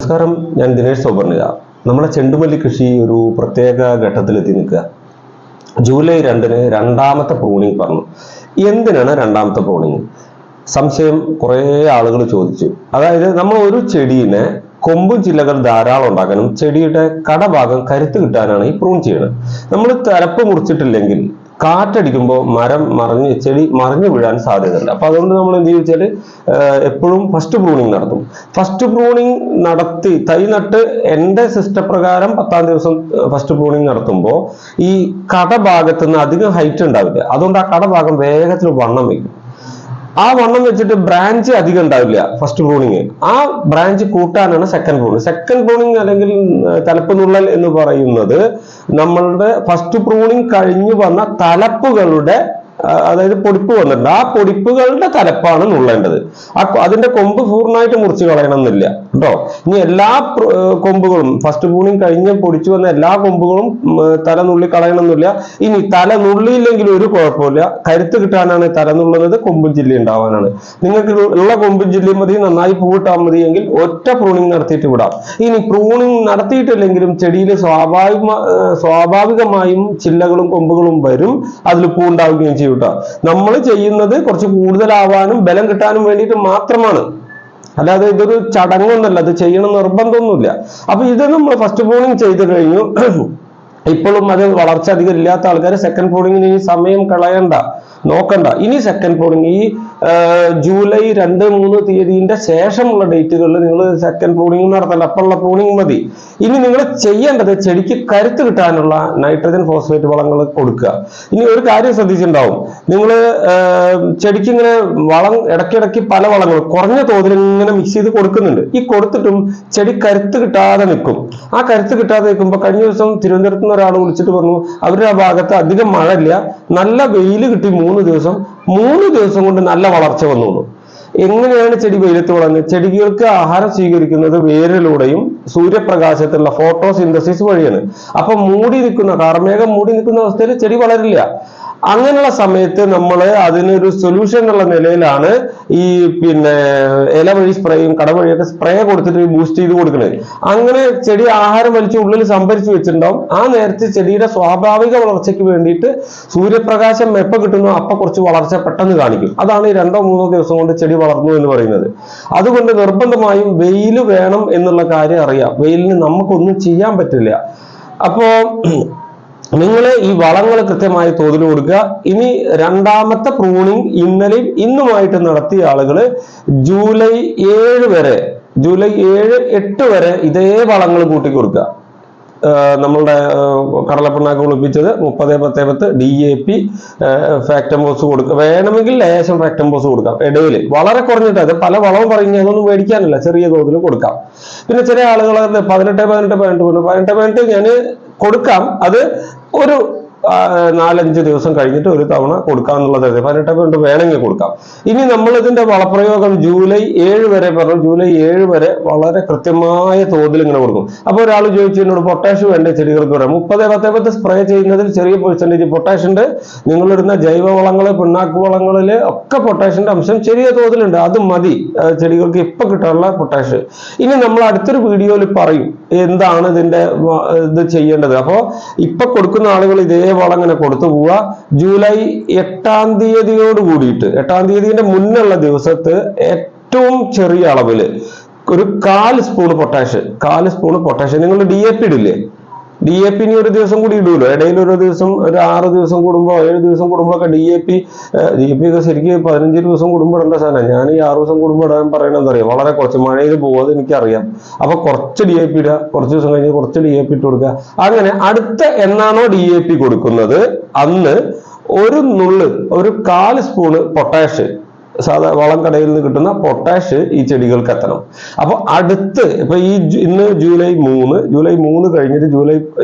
നമസ്കാരം, ഞാൻ ദിനേഷ് സൗപർണിക. നമ്മുടെ ചെണ്ടുമല്ലി കൃഷി ഒരു പ്രത്യേക ഘട്ടത്തിലെത്തി നിൽക്കുക. ജൂലൈ 2-ന് രണ്ടാമത്തെ പ്രൂണിങ് പറഞ്ഞു. എന്തിനാണ് രണ്ടാമത്തെ പ്രൂണിങ്? സംശയം കുറേ ആളുകൾ ചോദിച്ചു. അതായത് നമ്മൾ ഒരു ചെടീനെ കൊമ്പും ചില്ലകൾ ധാരാളം ഉണ്ടാക്കാനും ചെടിയുടെ കടഭാഗം കരുത്ത് കിട്ടാനാണ് ഈ പ്രൂൺ ചെയ്യുന്നത്. നമ്മൾ തലപ്പ് മുറിച്ചിട്ടില്ലെങ്കിൽ കാറ്റടിക്കുമ്പോൾ മരം ചെടി മറിഞ്ഞു വീഴാൻ സാധ്യതയുണ്ട്. അപ്പൊ അതുകൊണ്ട് നമ്മൾ എന്ത് ചോദിച്ചാൽ എപ്പോഴും ഫസ്റ്റ് പ്രൂണിങ് നടത്തും. ഫസ്റ്റ് പ്രൂണിങ് നടത്തി തൈ നട്ട് എൻ്റെ സിസ്റ്റപ്രകാരം 10-ാം ദിവസം ഫസ്റ്റ് പ്രൂണിങ് നടത്തുമ്പോൾ ഈ കടഭാഗത്ത് നിന്ന് അധികം ഹൈറ്റ് ഉണ്ടാവില്ല. അതുകൊണ്ട് ആ കടഭാഗം വേഗത്തിൽ വണ്ണം വയ്ക്കും. ആ വണ്ണം വെച്ചിട്ട് ബ്രാഞ്ച് അധികം ഉണ്ടാവില്ല ഫസ്റ്റ് പ്രൂണിങ്. ആ ബ്രാഞ്ച് കൂട്ടാനാണ് സെക്കൻഡ് പ്രൂണിങ്. സെക്കൻഡ് പ്രൂണിങ് അല്ലെങ്കിൽ തലപ്പ് നുള്ളൽ എന്ന് പറയുന്നത് നമ്മളുടെ ഫസ്റ്റ് പ്രൂണിങ് കഴിഞ്ഞു വന്ന തലപ്പുകളുടെ, അതായത് പൊടിപ്പ് വന്നിട്ടുണ്ട്, ആ പൊടിപ്പുകളുടെ തലപ്പാണ് നുള്ളേണ്ടത്. അതിന്റെ കൊമ്പ് പൂർണ്ണമായിട്ട് മുറിച്ച് കളയണമെന്നില്ല കേട്ടോ. ഇനി എല്ലാ കൊമ്പുകളും ഫസ്റ്റ് പ്രൂണിങ് കഴിഞ്ഞ് പൊടിച്ചു വന്ന എല്ലാ കൊമ്പുകളും തല നുള്ളി കളയണമെന്നില്ല. ഇനി തല നുള്ളിയില്ലെങ്കിൽ ഒരു കുഴപ്പമില്ല. കരുത്ത് കിട്ടാനാണ് തല നുള്ളുന്നത്, കൊമ്പും ചില്ലി ഉണ്ടാവാനാണ്. നിങ്ങൾക്ക് ഉള്ള കൊമ്പും ചില്ലി മതി, നന്നായി പൂവിട്ടാൽ മതി എങ്കിൽ ഒറ്റ പ്രൂണിങ് നടത്തിയിട്ട് വിടാം. ഇനി പ്രൂണിങ് നടത്തിയിട്ടില്ലെങ്കിലും ചെടിയിൽ സ്വാഭാവികമായും ചില്ലകളും കൊമ്പുകളും വരും, അതിൽ പൂ ഉണ്ടാവുകയും ചെയ്യും. നമ്മൾ ചെയ്യുന്നത് കുറച്ച് കൂടുതലാവാനും ബലം കിട്ടാനും വേണ്ടിയിട്ട് മാത്രമാണ്, അല്ലാതെ ഇതൊരു ചടങ്ങൊന്നല്ല, അത് ചെയ്യണം നിർബന്ധമൊന്നുമില്ല. അപ്പൊ ഇത് നമ്മൾ ഫസ്റ്റ് പ്രൂണിങ് ചെയ്ത് കഴിഞ്ഞു. ഇപ്പോഴും അത് വളർച്ച അധികം ഇല്ലാത്ത ആൾക്കാർ സെക്കൻഡ് പ്രൂണിങ്ങിന് ഈ സമയം കളയണ്ട, നോക്കണ്ട. ഇനി സെക്കൻഡ് പ്രൂണിങ് ഈ ജൂലൈ 2-3 തീയതിന്റെ ശേഷമുള്ള ഡേറ്റുകളിൽ നിങ്ങൾ സെക്കൻഡ് പ്രൂണിങ് നടത്തണ്ട, അപ്പോഴുള്ള പ്രൂണിങ് മതി. ഇനി നിങ്ങൾ ചെയ്യേണ്ടത് ചെടിക്ക് കരുത്ത് കിട്ടാനുള്ള നൈട്രജൻ ഫോസ്ഫേറ്റ് വളങ്ങൾ കൊടുക്കുക. ഇനി ഒരു കാര്യം ശ്രദ്ധിച്ചിട്ടുണ്ടാവും, നിങ്ങൾ ചെടിക്ക് ഇങ്ങനെ വളം ഇടയ്ക്കിടയ്ക്ക് പല വളങ്ങളും കുറഞ്ഞ തോതിൽ ഇങ്ങനെ മിക്സ് ചെയ്ത് കൊടുക്കുന്നുണ്ട്. ഈ കൊടുത്തിട്ടും ചെടി കരുത്ത് കിട്ടാതെ നിൽക്കും. ആ കരുത്ത് കിട്ടാതെ നിൽക്കുമ്പോൾ കഴിഞ്ഞ ദിവസം തിരുവനന്തപുരത്ത് നിന്ന് ഒരാൾ വിളിച്ചിട്ട് പറഞ്ഞു, അവരുടെ ആ ഭാഗത്ത് അധികം മഴ ഇല്ല, നല്ല വെയിൽ കിട്ടി 3 ദിവസം കൊണ്ട് നല്ല വളർച്ച വന്നു. എങ്ങനെയാണ് ചെടി വെയിലത്ത് വളർന്നത്? ചെടികൾക്ക് ആഹാരം സ്വീകരിക്കുന്നത് വേരിലൂടെയും സൂര്യപ്രകാശത്തിലുള്ള ഫോട്ടോസിന്തസിസ് വഴിയാണ്. അപ്പൊ കാർമേഘം മൂടി നിൽക്കുന്ന അവസ്ഥയിൽ ചെടി വളരില്ല. അങ്ങനെയുള്ള സമയത്ത് നമ്മൾ അതിനൊരു സൊല്യൂഷൻ എന്നുള്ള നിലയിലാണ് ഈ ഇല വഴി സ്പ്രേയും കടവഴിയൊക്കെ സ്പ്രേ കൊടുത്തിട്ട് ബൂസ്റ്റ് ചെയ്ത് കൊടുക്കുന്നത്. അങ്ങനെ ചെടി ആഹാരം വലിച്ച് ഉള്ളിൽ സംഭരിച്ചു വെച്ചിട്ടുണ്ടാവും. ആ നേരത്തെ ചെടിയുടെ സ്വാഭാവിക വളർച്ചയ്ക്ക് വേണ്ടിയിട്ട് സൂര്യപ്രകാശം എപ്പോൾ കിട്ടുന്നു അപ്പൊ കുറച്ച് വളർച്ച പെട്ടെന്ന് കാണിക്കും. അതാണ് ഈ 2-3 ദിവസം കൊണ്ട് ചെടി വളർന്നു എന്ന് പറയുന്നത്. അതുകൊണ്ട് നിർബന്ധമായും വെയിൽ വേണം എന്നുള്ള കാര്യം അറിയാം. വെയിലിന് നമുക്കൊന്നും ചെയ്യാൻ പറ്റില്ല. അപ്പോ നിങ്ങൾ ഈ വളങ്ങൾ കൃത്യമായി തോതിൽ കൊടുക്കുക. ഇനി രണ്ടാമത്തെ പ്രൂണിങ് ഇന്നലെയും ഇന്നുമായിട്ട് നടത്തിയ ആളുകൾ ജൂലൈ 7-8 വരെ ഇതേ വളങ്ങൾ കൂട്ടി കൊടുക്കുക. നമ്മളുടെ കടലപ്പിണ്ണാക്ക് കുളിപ്പിച്ചത് 30-10-10 DAP ഫാക്ടംബോസ് കൊടുക്കുക. വേണമെങ്കിൽ ലേശം ഫാക്ടംബോസ് കൊടുക്കാം. ഇടയിൽ വളരെ കുറഞ്ഞിട്ട്, അത് പല വളവും പറയുന്നത് അതൊന്നും മേടിക്കാനില്ല, ചെറിയ തോതിൽ കൊടുക്കാം. പിന്നെ ചില ആളുകൾ 18-18 ഞാൻ കൊടുക്കാം. അത് ഒരു 4-5 ദിവസം കഴിഞ്ഞിട്ട് ഒരു തവണ കൊടുക്കാന്നുള്ളത് 18 വേണമെങ്കിൽ കൊടുക്കാം. ഇനി നമ്മൾ ഇതിന്റെ വളപ്രയോഗം ജൂലൈ 7 വരെ പറഞ്ഞു. ജൂലൈ 7 വരെ വളരെ കൃത്യമായ തോതിൽ ഇങ്ങനെ കൊടുക്കും. അപ്പൊ ഒരാൾ ചോദിച്ചു എന്നോട്, പൊട്ടാഷ് വേണ്ട ചെടികൾക്ക് വരാം. 30-10 സ്പ്രേ ചെയ്യുന്നതിൽ ചെറിയ പെർസെന്റേജ് പൊട്ടാഷിന്റെ, നിങ്ങളിടുന്ന ജൈവ വളങ്ങള് പിണ്ണാക്ക് വളങ്ങളില് ഒക്കെ പൊട്ടാഷിന്റെ അംശം ചെറിയ തോതിലുണ്ട്. അത് മതി ചെടികൾക്ക് ഇപ്പൊ കിട്ടാനുള്ള പൊട്ടാഷ്. ഇനി നമ്മൾ അടുത്തൊരു വീഡിയോയിൽ പറയും എന്താണ് ഇത് ചെയ്യേണ്ടത്. അപ്പോ ഇപ്പൊ കൊടുക്കുന്ന ആളുകൾ ഇതേ വളം അങ്ങനെ കൊടുത്തു പോവുക. ജൂലൈ 8-ാം തീയതിയോട് കൂടിയിട്ട്, 8-ാം തീയതിന്റെ മുന്നുള്ള ദിവസത്ത് ഏറ്റവും ചെറിയ അളവില് ഒരു 1/4 സ്പൂൺ പൊട്ടാഷ് നിങ്ങൾ DAP ഇടില്ലേ? DAP ഇനി ഒരു ദിവസം കൂടി ഇടുമല്ലോ, ഇടയിൽ ഒരു ദിവസം, ഒരു 6 ദിവസം കൂടുമ്പോ 7 ദിവസം കൂടുമ്പോഴൊക്കെ DAP ഒക്കെ ശരിക്കും 15 ദിവസം കൂടുമ്പോൾ ഇടേണ്ട സാധനം. ഞാൻ ഈ 6 ദിവസം കൂടുമ്പോൾ ഇടാൻ പറയണമെന്ന് അറിയാം. വളരെ കുറച്ച് മഴയിൽ പോകുന്നത് എനിക്കറിയാം. അപ്പൊ കുറച്ച് DAP ഇടുക, കുറച്ച് ദിവസം കഴിഞ്ഞ് കുറച്ച് DAP ഇട്ട് കൊടുക്കുക. അങ്ങനെ അടുത്ത എന്നാണോ DAP കൊടുക്കുന്നത് അന്ന് ഒരു 1/4 സ്പൂണ് പൊട്ടാഷ്, സാധാ വളം കടയിൽ നിന്ന് കിട്ടുന്ന പൊട്ടാഷ് ഈ ചെടികൾക്ക് എത്തണം. അപ്പൊ ഇപ്പൊ ഇന്ന് ജൂലൈ 3 കഴിഞ്ഞിട്ട് ജൂലൈ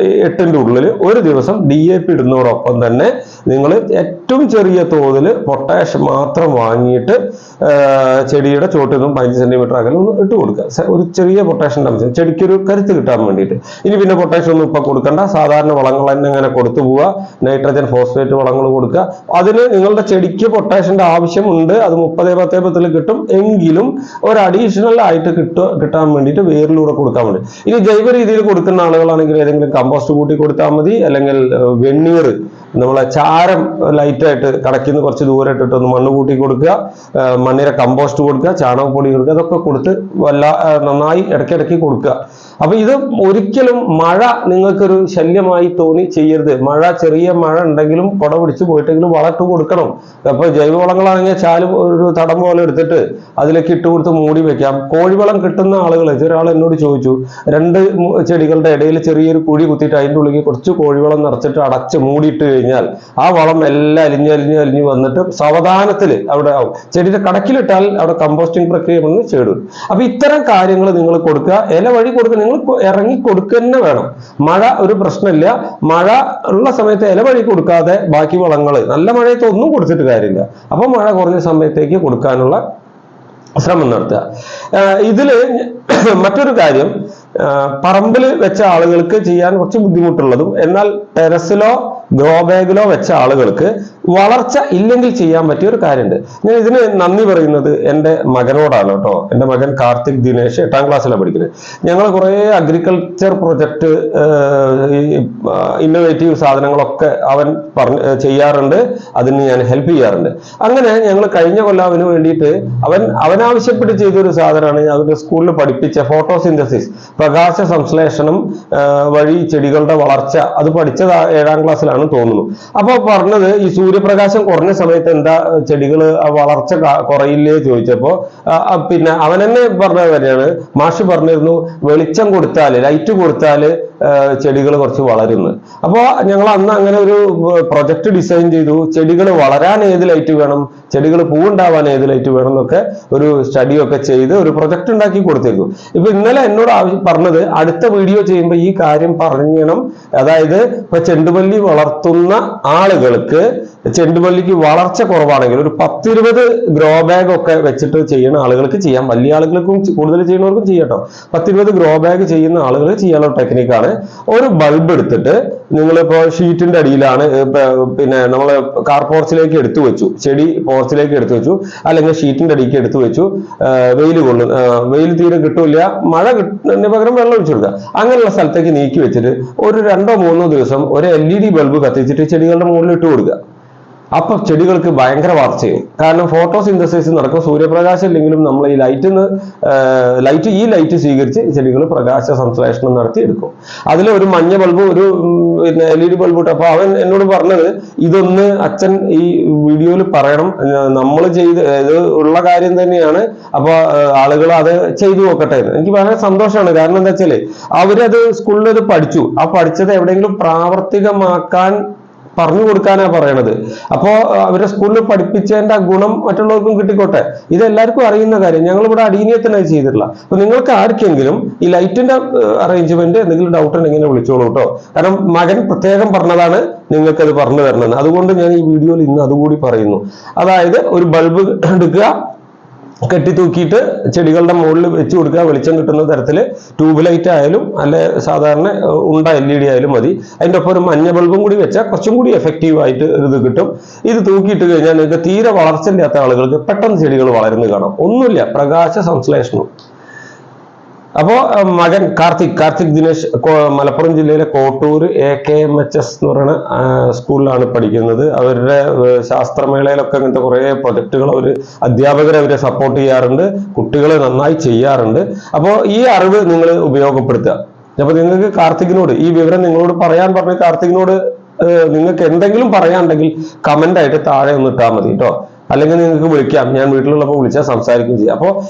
8-ന്റെ ഉള്ളിൽ ഒരു ദിവസം DAP ഇടുന്നതോടൊപ്പം തന്നെ നിങ്ങൾ ഏറ്റവും ചെറിയ തോതിൽ പൊട്ടാഷ് മാത്രം വാങ്ങിയിട്ട് ചെടിയുടെ ചോട്ടിൽ നിന്നും 15 സെന്റിമീറ്റർ അകലെ ഒന്ന് ഇട്ട് കൊടുക്കുക. ഒരു ചെറിയ പൊട്ടാഷിന്റെ അംശം ചെടിക്കൊരു കരുത്ത് കിട്ടാൻ വേണ്ടിയിട്ട്. ഇനി പിന്നെ പൊട്ടാഷ് ഒന്നും ഇപ്പൊ കൊടുക്കണ്ട, സാധാരണ വളങ്ങൾ തന്നെ അങ്ങനെ കൊടുത്തു പോവുക. നൈട്രജൻ ഫോസ്ഫേറ്റ് വളങ്ങൾ കൊടുക്കുക. അതിന് നിങ്ങളുടെ ചെടിക്ക് പൊട്ടാഷിന്റെ ആവശ്യമുണ്ട്, അത് 30-10 കിട്ടും. എങ്കിലും ഒരു അഡീഷണൽ ആയിട്ട് കിട്ടാൻ വേണ്ടിയിട്ട് വേരിലൂടെ കൊടുക്കാൻ വേണ്ടി. ഇനി ജൈവ രീതിയിൽ കൊടുക്കുന്ന ആളുകളാണെങ്കിൽ ഏതെങ്കിലും കമ്പോസ്റ്റ് കൂട്ടി കൊടുത്താൽ മതി, അല്ലെങ്കിൽ വെണ്ണീർ, നമ്മളെ ചാരം ലൈറ്റായിട്ട് കടക്കിന്ന് കുറച്ച് ദൂരെ ഇട്ടിട്ട് ഒന്ന് മണ്ണ് കൂട്ടി കൊടുക്കുക, മണ്ണിര കമ്പോസ്റ്റ് കൊടുക്കുക, ചാണകപ്പൊടി കൊടുക്കുക, അതൊക്കെ കൊടുത്ത് നന്നായി ഇടയ്ക്കിടയ്ക്ക് കൊടുക്കുക. അപ്പൊ ഇത് ഒരിക്കലും മഴ നിങ്ങൾക്കൊരു ശല്യമായി തോന്നി ചെയ്യരുത്. ചെറിയ മഴ ഉണ്ടെങ്കിലും കുട പിടിച്ച് പോയിട്ടെങ്കിലും വളമിട്ട് കൊടുക്കണം. അപ്പൊ ജൈവവളങ്ങളാണെങ്കിൽ ചാല് ഒരു തടം പോലെ എടുത്തിട്ട് അതിലേക്ക് ഇട്ട് കൊടുത്ത് മൂടി വെക്കാം. കോഴിവളം കിട്ടുന്ന ആളുകൾ, ഒരാൾ എന്നോട് ചോദിച്ചു, 2 ചെടികളുടെ ഇടയിൽ ചെറിയൊരു കുഴി കുത്തിയിട്ട് അതിൻ്റെ ഉള്ളിൽ കുറച്ച് കോഴിവളം നിറച്ചിട്ട് അടച്ച് മൂടിയിട്ട് കഴിഞ്ഞാൽ ആ വളം എല്ലാം അലിഞ്ഞ് വന്നിട്ട് സാവധാനത്തിൽ അവിടെ ആവും. ചെടിയുടെ കടക്കിലിട്ടാൽ അവിടെ കമ്പോസ്റ്റിംഗ് പ്രക്രിയ വന്ന് ചേടും. അപ്പൊ ഇത്തരം കാര്യങ്ങൾ നിങ്ങൾ കൊടുക്കുക, ഇല വഴി കൊടുക്കുക, നിങ്ങൾ ഇറങ്ങി കൊടുക്കുക തന്നെ വേണം. മഴ ഒരു പ്രശ്നമില്ല. മഴ ഉള്ള സമയത്ത് ഇല വഴി കൊടുക്കാതെ ബാക്കി വളങ്ങൾ, നല്ല മഴയത്ത് ഒന്നും കൊടുത്തിട്ട് കാര്യമില്ല. അപ്പൊ മഴ കുറഞ്ഞ സമയത്തേക്ക് കൊടുക്കാനുള്ള ശ്രമം നടത്തുക. ഇതില് മറ്റൊരു കാര്യം, പറമ്പിൽ വെച്ച ആളുകൾക്ക് ചെയ്യാൻ കുറച്ച് ബുദ്ധിമുട്ടുള്ളതും എന്നാൽ ടെറസിലോ ഗ്രോ ബാഗിലോ വെച്ച ആളുകൾക്ക് വളർച്ച ഇല്ലെങ്കിൽ ചെയ്യാൻ പറ്റിയ ഒരു കാര്യമുണ്ട്. ഞാൻ ഇതിന് നന്ദി പറയുന്നത് എൻ്റെ മകനോടാണ് കേട്ടോ. എൻ്റെ മകൻ കാർത്തിക് ദിനേശ് 8ാം ക്ലാസ്സിലാണ് പഠിക്കുന്നത്. ഞങ്ങൾ കുറേ അഗ്രികൾച്ചർ പ്രൊജക്ട്, ഇന്നോവേറ്റീവ് സാധനങ്ങളൊക്കെ അവൻ ചെയ്യാറുണ്ട്. അതിന് ഞാൻ ഹെൽപ്പ് ചെയ്യാറുണ്ട്. അങ്ങനെ ഞങ്ങൾ കഴിഞ്ഞ കൊല്ലം അവന് വേണ്ടിയിട്ട് അവനാവശ്യപ്പെട്ട് ചെയ്തൊരു സാധനമാണ് അവരുടെ സ്കൂളിൽ പഠിപ്പിച്ച ഫോട്ടോസിന്തസിസ്, പ്രകാശ സംശ്ലേഷണം വഴി ചെടികളുടെ വളർച്ച. അത് പഠിച്ചത് 7ാം ക്ലാസ്സിലാണ് തോന്നുന്നു. അപ്പൊ പറഞ്ഞത്, ഈ സൂര്യപ്രകാശം കുറഞ്ഞ സമയത്ത് എന്താ ചെടികൾ വളർച്ച കുറയില്ലേ ചോദിച്ചപ്പോ പിന്നെ അവൻ തന്നെ പറഞ്ഞത് തന്നെയാണ്. മാഷ് പറഞ്ഞിരുന്നു, വെളിച്ചം കൊടുത്താല്, ലൈറ്റ് കൊടുത്താല് ചെടികൾ കുറച്ച് വളരുന്നു. അപ്പോൾ ഞങ്ങൾ അന്ന് അങ്ങനെ ഒരു പ്രൊജക്ട് ഡിസൈൻ ചെയ്തു. ചെടികൾ വളരാൻ ഏത് ലൈറ്റ് വേണം, ചെടികൾ പൂവുണ്ടാവാൻ ഏത് ലൈറ്റ് വേണം എന്നൊക്കെ ഒരു സ്റ്റഡി ഒക്കെ ചെയ്ത് ഒരു പ്രൊജക്ട് ഉണ്ടാക്കി കൊടുത്തിരുന്നു. ഇപ്പൊ ഇന്നലെ എന്നോട് പറഞ്ഞത്, അടുത്ത വീഡിയോ ചെയ്യുമ്പോൾ ഈ കാര്യം പറയണം. അതായത് ഇപ്പൊ ചെണ്ടുമല്ലി വളർത്തുന്ന ആളുകൾക്ക്, ചെണ്ടുമല്ലിക്ക് വളർച്ച കുറവാണെങ്കിൽ ഒരു 10-20 ഗ്രോ ബാഗ് ഒക്കെ വെച്ചിട്ട് ചെയ്യുന്ന ആളുകൾക്ക് ചെയ്യാം. വലിയ ആളുകൾക്കും കൂടുതൽ ചെയ്യുന്നവർക്കും ചെയ്യട്ടോ. 10-20 ഗ്രോ ബാഗ് ചെയ്യുന്ന ആളുകൾ ചെയ്യാനുള്ള ടെക്നിക്കാണ്. ഒരു ബൾബ് എടുത്തിട്ട് നിങ്ങളിപ്പോ ഷീറ്റിന്റെ അടിയിലാണ്, പിന്നെ നമ്മൾ കാർ പോർച്ചിലേക്ക് എടുത്തു വെച്ചു, ചെടി പോർച്ചിലേക്ക് എടുത്തു വെച്ചു, അല്ലെങ്കിൽ ഷീറ്റിന്റെ അടിക്ക് എടുത്തു വെച്ചു. വെയിൽ തീരെ കിട്ടൂല, മഴ കിട്ടുന്നതിന് പകരം വെള്ളം ഒഴിച്ചു കൊടുക്കുക. അങ്ങനെയുള്ള സ്ഥലത്തേക്ക് നീക്കി വെച്ചിട്ട് ഒരു 2-3 ദിവസം ഒരു LED ബൾബ് കത്തിച്ചിട്ട് ചെടികളുടെ മുകളിൽ ഇട്ട് കൊടുക്കുക. അപ്പൊ ചെടികൾക്ക് ഭയങ്കര വളർച്ചയും. കാരണം ഫോട്ടോസിന്തസിസ് നടക്കും. സൂര്യപ്രകാശം ഇല്ലെങ്കിലും നമ്മൾ ഈ ലൈറ്റ് സ്വീകരിച്ച് ചെടികൾ പ്രകാശ സംശ്ലേഷണം നടത്തി എടുക്കും. അതിൽ ഒരു മഞ്ഞ ബൾബ്, ഒരു LED ബൾബ് ഇട്ട്. അപ്പൊ അവൻ എന്നോട് പറഞ്ഞത്, ഇതൊന്ന് അച്ഛൻ ഈ വീഡിയോയിൽ പറയണം, നമ്മൾ ഇത് ഉള്ള കാര്യം തന്നെയാണ്. അപ്പൊ ആളുകൾ അത് ചെയ്തു നോക്കട്ടെ. എനിക്ക് വളരെ സന്തോഷമാണ്. കാരണം എന്താ വെച്ചാല് അവരത് സ്കൂളിൽ അത് പഠിച്ചു. ആ പഠിച്ചത് എവിടെയെങ്കിലും പ്രാവർത്തികമാക്കാൻ പറഞ്ഞു കൊടുക്കാനാ പറയണത്. അപ്പോ അവരെ സ്കൂളിൽ പഠിപ്പിച്ചതിന്റെ ഗുണം മറ്റുള്ളവർക്കും കിട്ടിക്കോട്ടെ. ഇത് എല്ലാവർക്കും അറിയുന്ന കാര്യം. ഞങ്ങൾ ഇവിടെ അടീനിയത്തിനായി ചെയ്തിട്ടില്ല. അപ്പൊ നിങ്ങൾക്ക് ആർക്കെങ്കിലും ഈ ലൈറ്റിന്റെ അറേഞ്ച്മെന്റ് എന്തെങ്കിലും ഡൗട്ട് ഉണ്ടെങ്കിൽ വിളിച്ചോളൂ കേട്ടോ. കാരണം മകൻ പ്രത്യേകം പറഞ്ഞതാണ് നിങ്ങൾക്ക് അത് പറഞ്ഞു തരണമെന്ന്. അതുകൊണ്ട് ഞാൻ ഈ വീഡിയോയിൽ ഇന്ന് അതുകൂടി പറയുന്നു. അതായത് ഒരു ബൾബ് എടുക്കുക, കെട്ടി തൂക്കിയിട്ട് ചെടികളുടെ മുകളിൽ വെച്ച് കൊടുക്കുക. വെളിച്ചം കിട്ടുന്ന തരത്തിൽ ട്യൂബ് ലൈറ്റ് ആയാലും അല്ലെ സാധാരണ ഉണ്ട LED ആയാലും മതി. അതിൻ്റെ ഒപ്പം ഒരു മഞ്ഞ ബൾബും കൂടി വെച്ചാൽ കുറച്ചും കൂടി എഫക്റ്റീവ് ആയിട്ട് ഇത് കിട്ടും. ഇത് തൂക്കിയിട്ട് കഴിഞ്ഞാൽ നിങ്ങൾക്ക് തീരെ വളർച്ചയില്ലാത്ത ആളുകൾക്ക് പെട്ടെന്ന് ചെടികൾ വളരുന്നത് കാണാം. ഒന്നുമില്ല, പ്രകാശ സംശ്ലേഷണം. അപ്പോ മകൻ കാർത്തിക് ദിനേശ് മലപ്പുറം ജില്ലയിലെ കോട്ടൂർ AKMHS എന്ന് പറയുന്ന സ്കൂളിലാണ് പഠിക്കുന്നത്. അവരുടെ ശാസ്ത്രമേളയിലൊക്കെ അങ്ങനത്തെ കുറെ പ്രൊജക്ടുകൾ അധ്യാപകർ അവരെ സപ്പോർട്ട് ചെയ്യാറുണ്ട്. കുട്ടികളെ നന്നായി ചെയ്യാറുണ്ട്. അപ്പോൾ ഈ അറിവ് നിങ്ങൾ ഉപയോഗപ്പെടുത്തുക. അപ്പൊ നിങ്ങൾക്ക് കാർത്തികിനോട് ഈ വിവരം നിങ്ങളോട് പറയാൻ പറഞ്ഞ കാർത്തികിനോട് നിങ്ങൾക്ക് എന്തെങ്കിലും പറയാനുണ്ടെങ്കിൽ കമന്റ് ആയിട്ട് താഴെ ഒന്ന് ഇട്ടാൽ മതി കേട്ടോ. അല്ലെങ്കിൽ നിങ്ങൾക്ക് വിളിക്കാം. ഞാൻ വീട്ടിലുള്ളപ്പോൾ വിളിച്ചാൽ സംസാരിക്കുകയും ചെയ്യാം. അപ്പോൾ